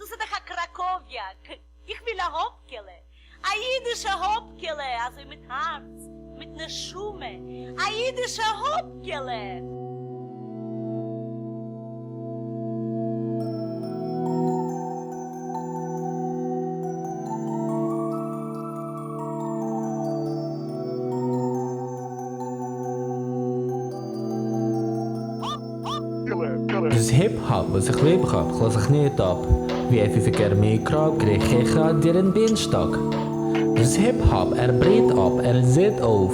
sie doch a Krakowiak. Ich will a Hopkele. A jüdische Hopkele, also mit Herz, mit ne Schume. A jüdische Hopkele. Dus hip-hop, was ich lieb hab, lass ich nicht ab. Wie ein Pfiffiger Mikrab, krieg ich dir in Bienenstock. Dus hip-hop, breit ab, sieht auf.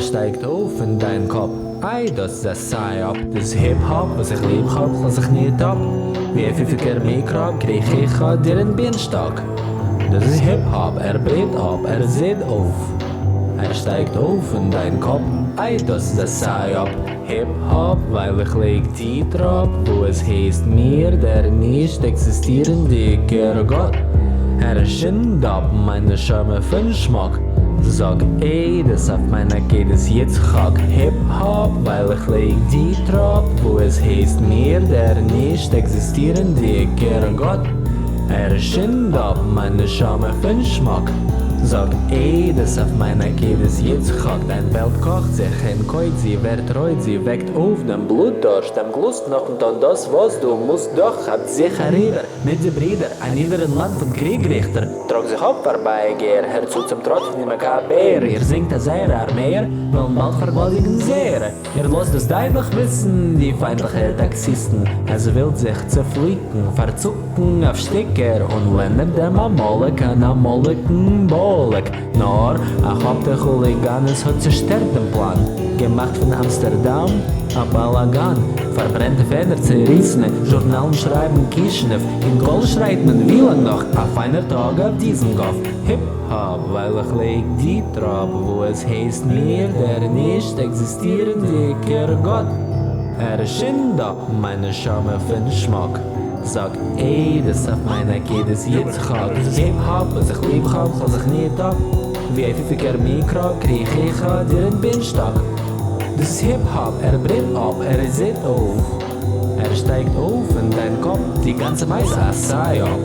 Steigt auf in deinen Kopf. Ei, das sei ab. Dus hip-hop, was ich lieb hab, lass ich nicht ab. Wie ein Pfiffiger Mikrab, krieg ich dir in Bienenstock. Das ist Hip-hop, breit ab, sieht auf. Steigt auf in deinen Kopf. Ei, das sei ab. Hip-Hop, weil ich leg die drauf, wo es heißt mir, der nicht existierende Gott. Schindet ab meine Schirme für den Schmack. Sag, ey, das auf meiner geht es jetzt hack. Hip-Hop, weil ich leg die drauf, wo es heißt mir, der nicht existierende Gott. Schindet ab meine Schirme für den Schmack. Sag, ey, das auf meiner geht es jetzt hack. Dein Welt kocht sich, entkeut sie, wird reut, sie weckt auf dem Blutdurst, dem Glust noch und dann das, was du musst doch, habt sicher Rieder, mit den Brüder, ein inneren Land von Kriegrichter. Trag sich ab, vorbeigeher, herzu zum Trotz von dem KBR. Ihr singt das Armeer, wollen bald vergewaltigen Sehre. Ihr lasst es deutlich wissen, die feindliche Taxisten. Es will sich zerflicken, verzucken auf Sticker und lernen dem Amolek an Amoleken Bolek. Nor, ach ob der Chuliganes hat zerstört den Plan. Gemacht von Amsterdam, a Balagan. Verbrannte Feder zerrissene, Journalen schreiben Kishinev. In Gold schreit man wie lang noch, a feiner Tag auf diesem Kopf. Hip-Hop, weil ich leg die drauf, wo es heißt mir, der nicht existierende Gott. Schindet ab meine Schame für den Schmack. Sag, ey, das auf meiner geht es jetzt hack. Das ist Hip-Hop, was ich lieb hab, lass ich nicht ab. Wie ein pfiffiger Mikrab, krieg ich dir in Bienenstock. Das ist Hip-Hop, brennt ab, sieht auf. Steigt auf in deinen Kopf, die ganze Mais sei ab.